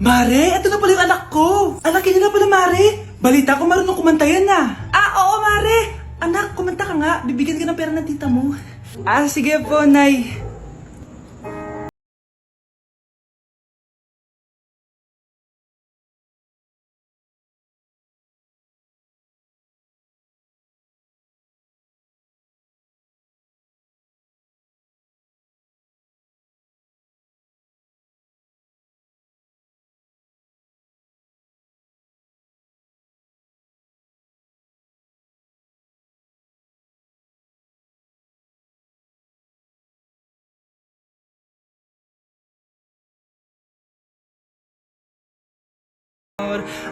Mare, ito na pala yung anak ko. Anak niya na pala, Mare. Balita ko marunong kumanta yan na. Oo, Mare. Anak, kumanta ka nga. Bibigyan ka ng pera ng tita mo. Sige po, Nay.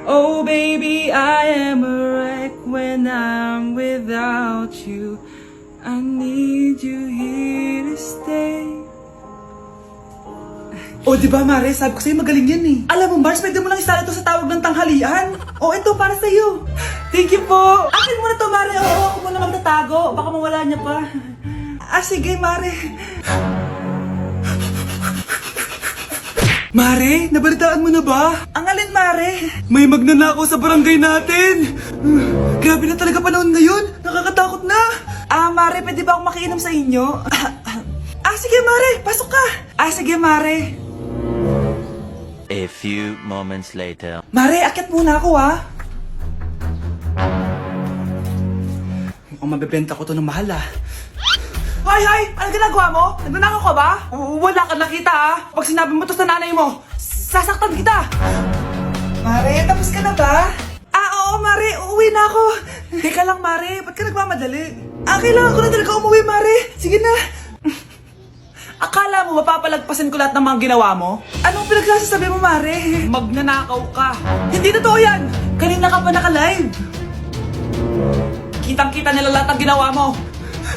Oh baby, I am a wreck when I'm without you. I need you here to stay. Oh, di ba, Mare? Sabi ko sa'yo magaling yan eh. Alam mo, Mars, pwede mo lang isala ito sa tawag ng tanghalian. Oh, ito para sa'yo. Thank you po. Akin mo na to, Mare. Oo, ako muna magtatago. Baka mawala niya pa. Sige, Mare. Mare, nabalitaan mo na ba? Ang alin, Mare? May magnanakaw sa barangay natin. Grabe na talaga panahon ngayon. Nakakatakot na. Mare, pwede ba akong makiinom sa inyo? Sige, Mare. Pasok ka. Sige, Mare. A few moments later. Mare, akyat muna ako, Mukhang mabibenta ko to ng mahal, Hay! Ano ginagawa mo? Nagnanakaw ka ba? Wala ka nakita, Pag sinabi mo to sa nanay mo, sasaktan kita! Mare, tapos ka na ba? Oo, Mare. Uuwi na ako. Teka lang, Mare. Ba't ka nagmamadali? Kailangan ko na talaga umuwi, Mare. Sige na. Akala mo mapapalagpasan ko lahat ng mga ginawa mo? Anong pinagsasabi mo, Mare? Magnanakaw ka. Hindi totoo yan. Kanina ka pa naka-live. Kitang-kita nila lahat ng ginawa mo.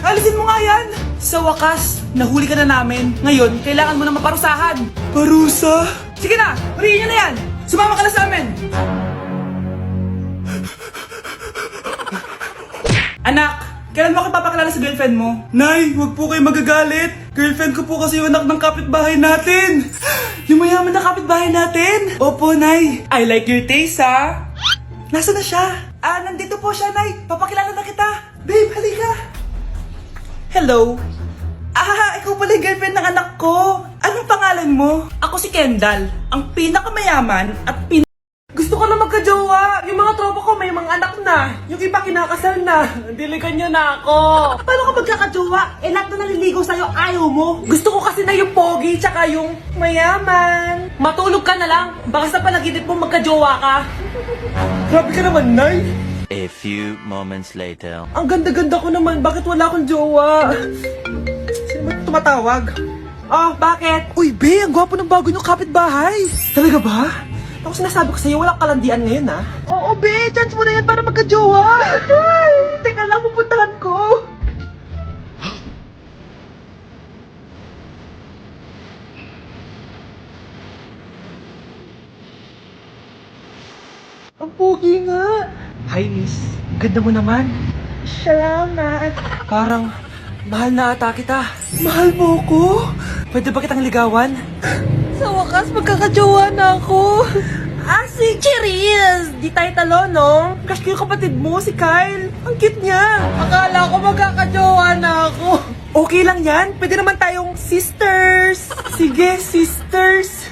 Alisin mo nga yan! Sa wakas, nahuli ka na namin. Ngayon, kailangan mo na maparusahan. Parusa? Sige na! Huriin niyo na yan! Sumama ka na sa amin! Anak, kailan mo ako papakilala sa girlfriend mo? Nay, wag po kayo magagalit. Girlfriend ko po kasi yung anak ng kapitbahay natin. Yung mayaman na kapitbahay natin. Opo, Nay. I like your taste, Nasaan na siya? Nandito po siya, Nay. Papakilala na kita. Babe, halika. Hello? Ikaw pala yung girlfriend ng anak ko. Anong pangalan mo? Ako si Kendall, ang pinakamayaman at Gusto ko na magka-jowa. Yung mga tropa ko may mga anak na. Yung iba kinakasal na. Diligan niyo na ako. Paano ka magkaka-jowa? Lahat na naliligo sa'yo, ayaw mo. Gusto ko kasi na yung pogi tsaka yung mayaman. Matulog ka na lang. Baka sa panaginip mo magka-jowa ka. Grabe ka naman, Nay. A few moments later. Ang ganda-ganda ko naman. Bakit wala akong jowa? Sino ba tumatawag? Bakit? Uy, Be, ang gwapo ng bago niyong kapitbahay. Talaga ba? Ako sinasabi ko sa'yo, walang kalandian ngayon, Oo, Be, chance mo na yan para magka-jowa. Teka lang, pupuntahan ko. Ang pogi nga. Hi, miss. Ganda mo naman. Salamat. Parang mahal na ata kita. Mahal mo ko? Pwede ba kitang ligawan? Sa wakas, magkakajowa na ako. Si Cherise! Di tayo talo, no? Crush ko yung kapatid mo, si Kyle. Ang cute niya. Akala ko magkakajowa na ako. Okay lang yan. Pwede naman tayong sisters. Sige, sisters.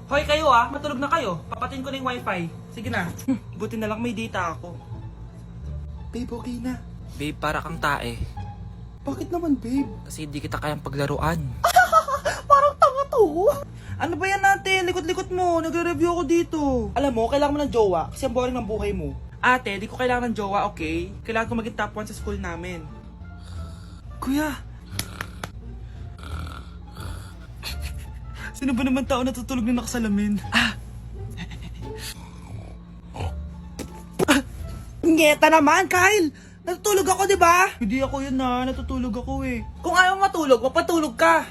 Hoy kayo matulog na kayo. Papatin ko na yung wifi. Sige na. Buti na lang may data ako. Babe, okay na. Babe, para kang tae. Bakit naman, babe? Kasi hindi kita kayang paglaruan. Parang tanga to. Ano ba yan natin? Likot-likot mo. Nagre-review ako dito. Alam mo, kailangan mo ng jowa kasi ang boring ng buhay mo. Ate, di ko kailangan ng jowa, okay? Kailangan ko maging top 1 sa school namin. Kuya! Sino ba naman tao natutulog na nakasalamin? Ngeta naman, Kyle! Natutulog ako, di ba? Hindi ako yun natutulog ako Kung ayaw matulog, mapatulog ka.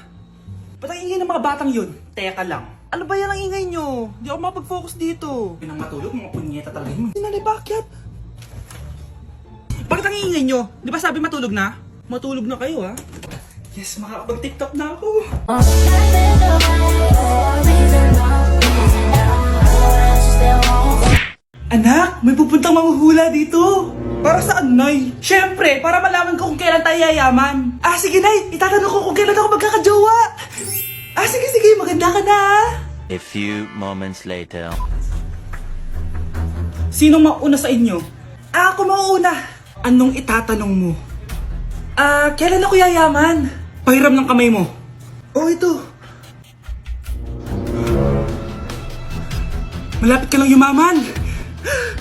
Ba't ang ingay ng mga batang yun? Teka lang. Ano ba yan ang ingay nyo? Hindi ako mapag-focus dito. Pinang matulog, mga punyeta talaga yun. Sinali, bakit? Bakit ang ingay nyo? Di ba sabi matulog na? Matulog na kayo, Yes, makakapag-tiktok na ako. ang manghuhula dito. Para saan, Nay? Siyempre, para malaman ko kung kailan tayo yayaman. Ah, sige, Nay. Itatanong ko kung kailan ako magkakajowa. Ah, sige, maganda ka na. A few moments later. Sinong mauna sa inyo? Ah, ako mauna. Anong itatanong mo? Ah, kailan ako yayaman? Pahiram ng kamay mo. Oh, ito. Malapit ka lang yumaman.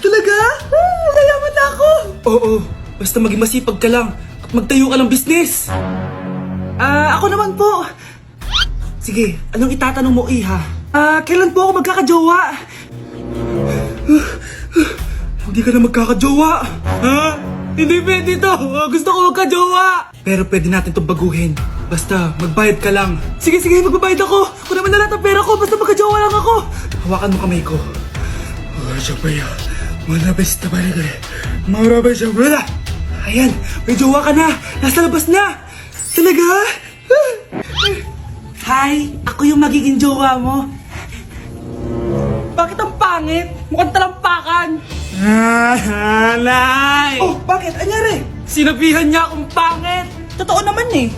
Talaga? Yayaman na ako. Oo, basta maging masipag ka lang at magtayo ka ng business. Ah, ako naman po. Sige, anong itatanong mo, Iha? Ah, kailan po ako magkakajowa? Hindi ka na magkakajowa. Ha? Hindi pwede to. Gusto ko magkajowa. Pero pwede natin itong baguhin. Basta, magbayad ka lang. Sige, magbabayad ako. Kung naman na lahat ang pera ko, basta magkajowa lang ako. Hawakan mo kamay ko. Ayan, may jowa ka na. Nasa labas na. Talaga? Hi, ako yung magiging jowa mo. Bakit ang pangit? Mukhang talampakan. Nay! Oh, bakit? Anyari? Sinabihan niya akong pangit. Totoo naman eh.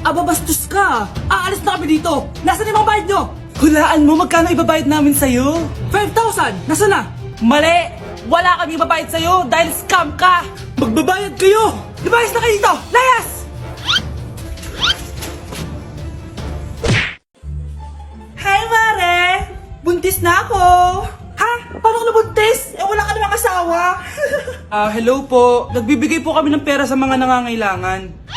Aba, bastos ka. Aalis na kami dito. Nasaan yung mga bayad nyo? Hulaan mo, magkano ibabayad namin sa'yo? 5,000! Nasaan na? Mali! Wala kami ibabayad sa'yo dahil scam ka! Magbabayad kayo! Lumayas na kayo dito! Layas! Hi, Mare! Buntis na ako! Ha? Paano ka nabuntis? Eh, wala ka namang asawa! Hello po. Nagbibigay po kami ng pera sa mga nangangailangan.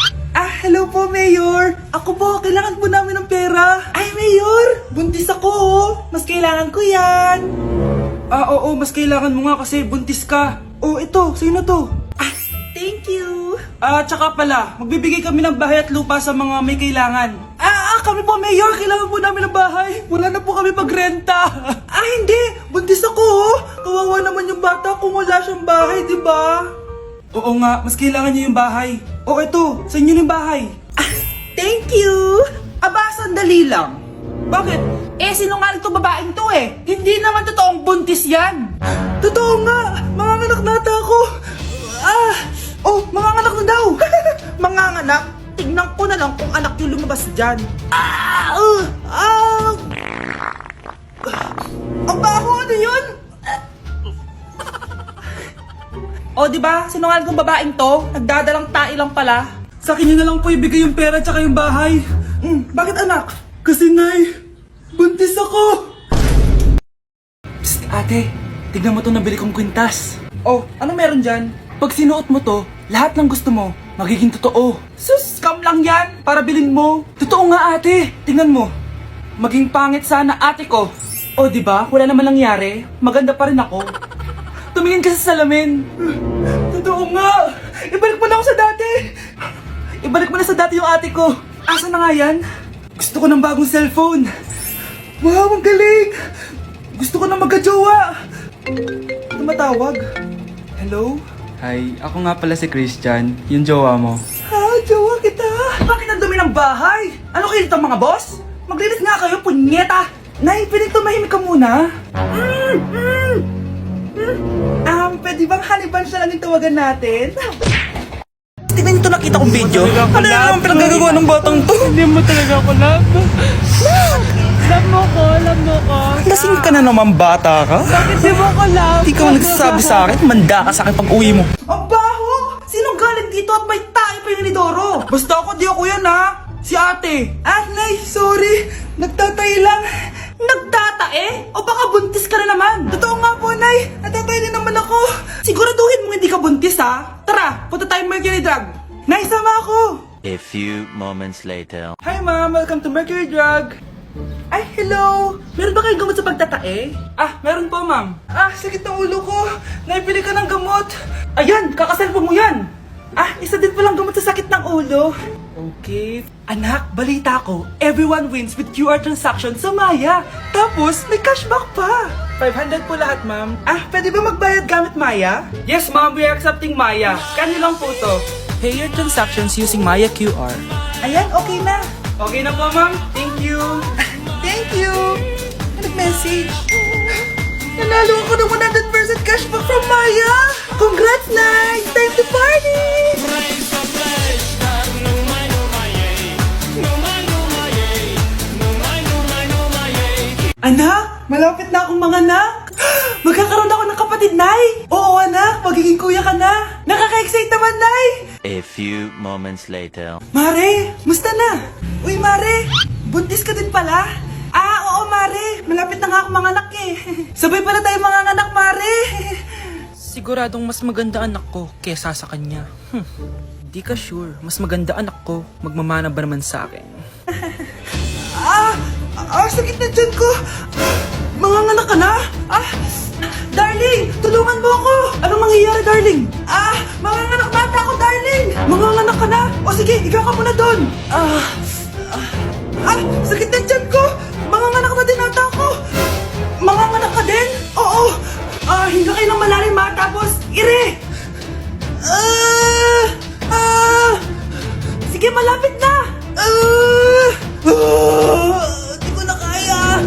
Hello po, Mayor. Ako po, kailangan po namin ng pera. Ay, Mayor, buntis ako, oh. Mas kailangan ko yan. Oo, mas kailangan mo nga kasi buntis ka. Oh, ito, sino to? Thank you. Tsaka pala, magbibigay kami ng bahay at lupa sa mga may kailangan. Kami po, Mayor, kailangan po namin ng bahay. Wala na po kami pagrenta. Hindi, buntis ako, oh. Kawawa naman yung bata kung wala siyang bahay, di ba? Oo nga, mas kailangan niyo yung bahay. O ito, sa inyo yung bahay. Thank you! Aba, sandali lang. Bakit? Sinungaling to babaeng to eh. Hindi naman totoong buntis yan. Totoo nga, manganganak nata ako. Manganganak na daw. Manganganak? Tignan ko na lang kung anak yung lumabas dyan. Ang baho, ano yun? O, di ba? Sinungaling kong babaeng to, nagdadalang tae lang pala. Sa akin na lang po ibigay yung pera tsaka yung bahay. Bakit anak? Kasi Nay, buntis ako. Psst, ate, tignan mo to nabili kong kwintas. Oh, anong meron dyan? Pag sinuot mo to, lahat ng gusto mo, magiging totoo. Sus, scam lang yan, para bilhin mo. Totoo nga ate, tingnan mo. Maging pangit sana ate ko. O, di ba? Wala naman nangyari. Maganda pa rin ako. Tumingin ka sa salamin. Totoo nga. Ibalik mo na ako sa dati. Ibalik mo na sa dati yung ate ko. Asa na nga yan? Gusto ko ng bagong cellphone. Wow, ang galing. Gusto ko na magka-jowa. Tumatawag. Hello? Hi, ako nga pala si Christian, yung jowa mo. Jowa kita. Bakit ang dumi ng bahay? Ano kayo dito mga boss? Maglinis nga kayo, punyeta. Nay, pwede tumahimik ka muna? Pwede bang haniban siya lang yung tawagan natin? Tingnan niyo ito, nakita kong video. Ano naman pinagagawa ng batang to? Hindi mo talaga ako love. Love mo ko. Lasing ka na naman bata ka? Bakit di mo ko love? Hindi ka nagsasabi sa akin, manda ka sa akin pag uwi mo. Ang baho! Sinong galing dito at may tayo pa yung inidoro? Basta ako, di ako yan ha! Si ate! Nay, sorry! Nagtatay lang! Nagtatae? O baka buntis ka na naman? Totoo nga po, Nay! Natatay din naman ako! Siguraduhin mo hindi ka buntis ha! Tara, punta tayong Mercury Drug! Nay, sama ako! A few moments later. Hi ma'am, welcome to Mercury Drug! Ay, hello! Meron ba kayong gamot sa pagtatae? Meron po ma'am. Sakit ng ulo ko! Naipili ka ng gamot! Ayan, kakaselfon mo yan! Isa din palang gamot sa sakit ng ulo. Okay. Anak, balita ko, everyone wins with QR transaction sa Maya. Tapos, may cashback pa. 500 po lahat, ma'am. Pwede ba magbayad gamit Maya? Yes, ma'am. We are accepting Maya. Kano lang po to? Pay your transactions using Maya QR. Ayan, okay na. Okay na po, ma'am. Thank you. Thank you. Nag-message. Nanalo ako ng 100% cashback from Maya! Congrats, Nay! Time to party! Anak, malapit na akong mga anak. Magkakaroon ako ng kapatid, Nay. Oo, anak, magiging kuya ka na. Nakaka-excite naman, Nay. A few moments later. Mare, musta na? Uy, Mare, buntis ka din pala? Ah, oo, Mare. Malapit na nga akong mga anak eh. Sabay pala tayo mga anak, Mare. Siguradong mas maganda anak ko kesa sa kanya. Di ka sure, mas maganda anak ko, magmamana ba naman sa akin? Sakit na dyan ko. Manganganak ka na? Darling, tulungan mo ako. Anong mangyayari, darling? Manganganak na ata ako, darling. Manganganak ka na? O sige, ikaw ka muna doon. Sakit na dyan ko. Manganganak na din ata ako. Manganganak ka din? Oo. Hinga kayo ng malalim, tapos ire. Sige, malapit na. Di ko na kaya.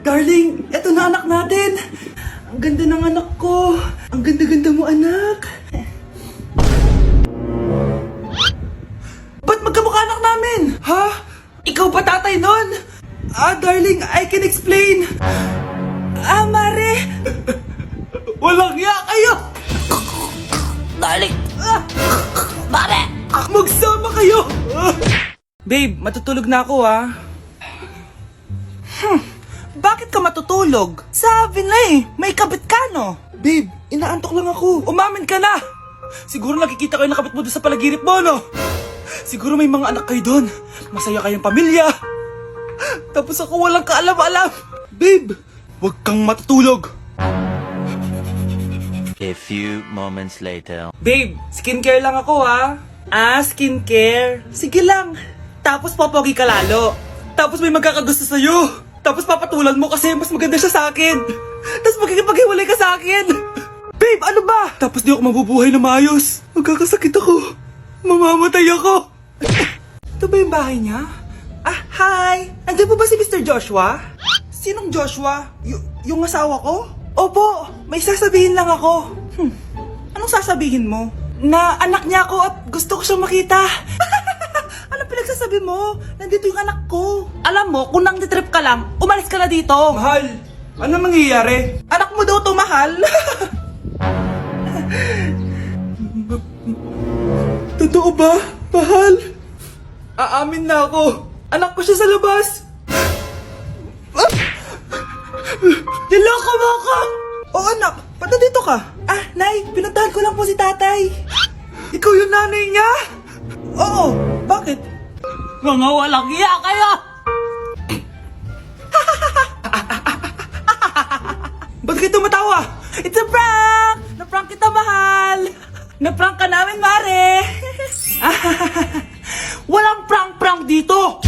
Darling, eto na anak natin. Ang ganda ng anak ko. Ang ganda-ganda mo, anak. Ba't magkamukha anak namin? Ha? Ikaw ba tatay nun? Darling, I can explain. Mare. Walang hiya kayo. Darling. Mare. Magsama kayo. Babe, matutulog na ako Bakit ka matutulog? Sabi na may kabit ka no? Babe, inaantok lang ako. Umamin ka na! Siguro nakikita ko yung nakabit mo doon sa palaginip mo, no? Siguro may mga anak kayo doon. Masaya kayong pamilya. Tapos ako walang kaalam-alam. Babe, huwag kang matutulog. A few moments later. Babe, skincare lang ako skincare. Sige lang. Tapos popogi ka lalo. Tapos may magkakagusto sa'yo. Tapos papatulan mo kasi mas maganda siya sa akin. Tapos magkikipaghiwalay ka sa akin. Babe, ano ba? Tapos di ako mabubuhay na maayos. Magkakasakit ako. Mamamatay ako. Ito ba yung bahay niya? Hi! Andiyan po ba si Mr. Joshua? Sinong Joshua? Yung asawa ko? Opo, may sasabihin lang ako. Anong sasabihin mo? Na anak niya ako at gusto ko siyang makita. Anong pinagsasabi mo? Nandito yung anak ko. Alam mo, kung nang-trip ka lang, umalis ka na dito. Mahal, ano mangyayari? Anak mo daw to, mahal. Totoo ba, mahal? Aamin na ako. Anak ko siya sa labas. Niloko mo ako! Oo, anak. Ba't nandito ka? Nay, pinuntahan ko lang po si tatay. Ikaw yung nanay niya? Oo. Bakit? Mga walang iya kayo! Ba't kayo tumatawa? It's a prank! Na-prank kita, mahal! Na-prank ka namin, Mare! Walang prank-prank dito!